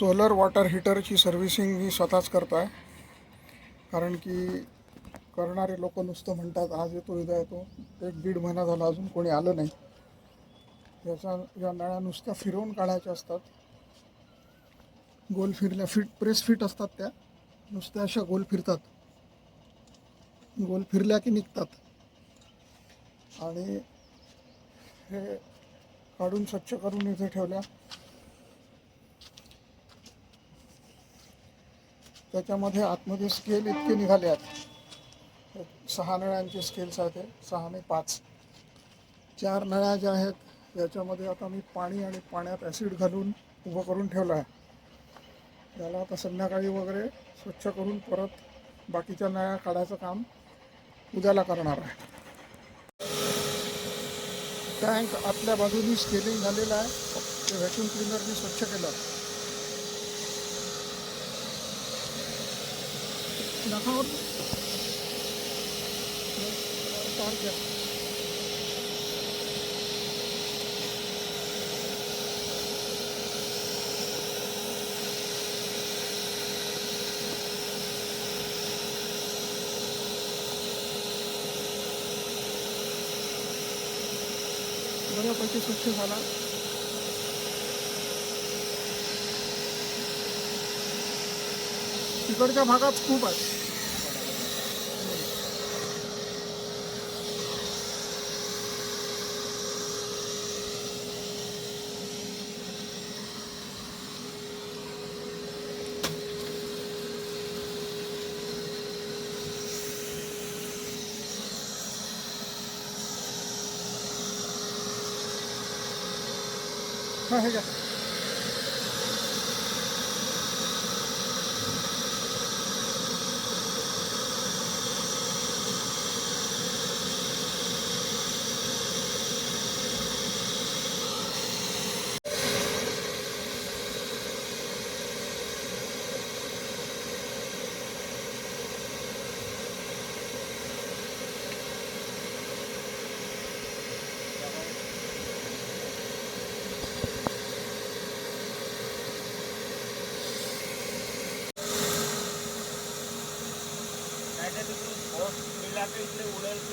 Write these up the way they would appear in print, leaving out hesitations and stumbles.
Solar water हीटरची servicing मी स्वतःच करतो आहे. कारण की करणारे लोक नुसतं म्हणतात आज येतो उद्या येतो, 1-1.5 महिना झाला अजून कोणी आलं नाही. या नळ्या नुसत्या फिरवून काढायच्या असतात. गोल फिरल्या प्रेस फिट असतात, त्या नुसत्या अशा गोल फिरतात. गोल फिरल्या की निघतात. आणि हे काढून स्वच्छ करून इथे ठेवल्या. त्याच्यामध्ये आतमध्ये स्केल इतके निघाले आहेत. 6 नळ्यांचे स्केल्स आहेत. 6 आणि 5 4 नळ्या ज्या आहेत याच्यामध्ये आता मी पाणी आणि पाण्यात ॲसिड घालून उभं करून ठेवलं आहे. याला आता संध्याकाळी वगैरे स्वच्छ करून परत बाकीच्या नळ्या काढायचं काम उद्याला करणार आहे. टँक आतल्या बाजूनी स्केलिंग झालेलं आहे. ते व्हॅक्यूम क्लिनरनी स्वच्छ केलं. नखावर बऱ्यापैकी स्वच्छ झाला. तिकडच्या भागात खूप आहे. हा हे घ्या.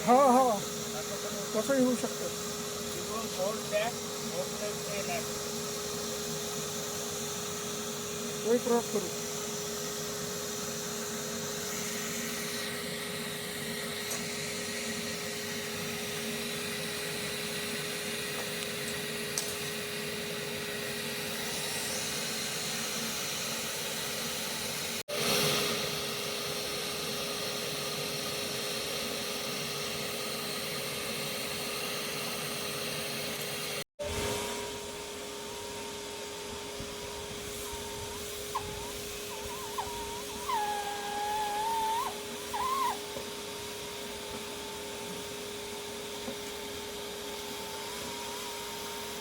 हो हो तसंही होऊ शकतं. तोही प्रयोग करू.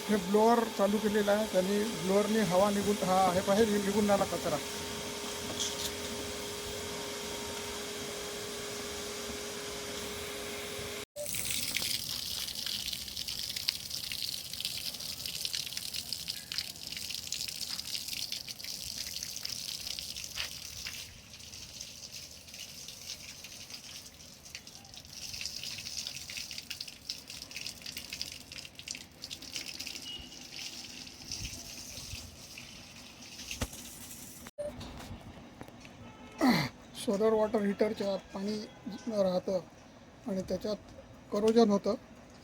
हे ब्लोअर चालू केलेलं आहे. त्यांनी ब्लोअरने हवा निघून हे पाहिजे निघून आला कचरा. सोलर वॉटर हीटरच्या आत पाणी राहतं आणि त्याच्यात करोजन होतं.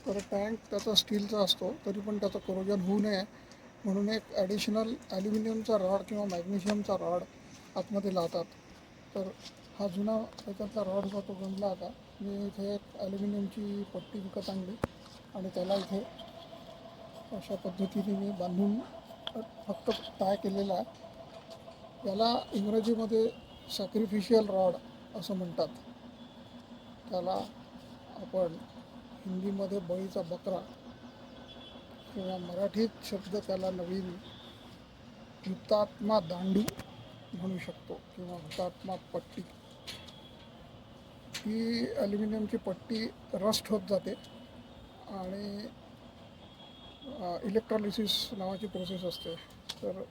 तर टँक त्याचा स्टीलचा असतो, तरी पण त्याचं करोजन होऊ नये म्हणून एक ॲडिशनल ॲल्युमिनियमचा रॉड किंवा मॅग्नेशियमचा रॉड आतमध्ये लावतात. तर हा जुना त्याच्यातला रॉड होता, तो गंजला आता. मी इथे एक ॲल्युमिनियमची पट्टी विकत आणली आणि त्याला इथे अशा पद्धतीने मी बांधून फक्त टाय केलेला आहे. याला इंग्रजीमध्ये सॅक्रिफिशियल रॉड असं म्हणतात. त्याला आपण हिंदीमध्ये बळीचा बकरा किंवा मराठीत शब्द त्याला नवीन हुतात्मा दांडू म्हणू शकतो किंवा हुतात्मा पट्टी. ही ॲल्युमिनियमची पट्टी रस्ट होत जाते आणि इलेक्ट्रॉलिसिस नावाची प्रोसेस असते. तर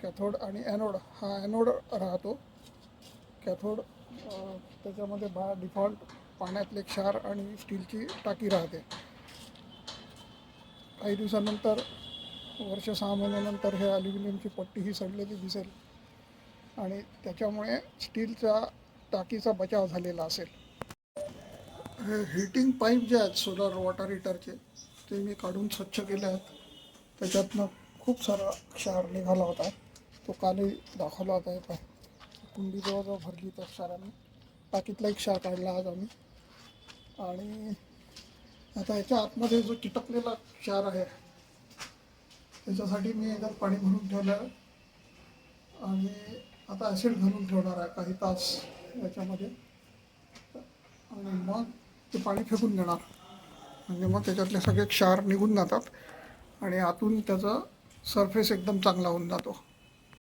कॅथोड आणि ॲनोड, हा ॲनोड राहतो. कॅथोड त्याच्यामध्ये डिफॉल्ट पाण्यातले क्षार आणि स्टीलची टाकी राहते. काही दिवसानंतर, वर्ष 6 महिन्यानंतर हे ॲल्युमिनियमची पट्टी ही सडलेली दिसेल आणि त्याच्यामुळे स्टीलच्या टाकीचा बचाव झालेला असेल. हे हीटिंग पाईप जे आहेत सोलर वॉटर हीटरचे, ते मी काढून स्वच्छ केले आहेत. त्याच्यातनं खूप सारा क्षार निघाला होता, तो कालही दाखवला होता. येत कुंडी जवळजवळ भरली त्या क्षाराने. टाकीतला एक क्षार काढला आज आम्ही. आणि आता याच्या आतमध्ये जो चिटकलेला क्षार आहे त्याच्यासाठी मी याच्यात पाणी भरून ठेवलं आहे आणि आता ॲसिड घालून ठेवणार आहे काही तास याच्यामध्ये. आणि मग ते पाणी फेकून देणार, म्हणजे मग त्याच्यातले सगळे क्षार निघून जातात आणि आतून त्याचा सरफेस एकदम चांगला होऊन जातो.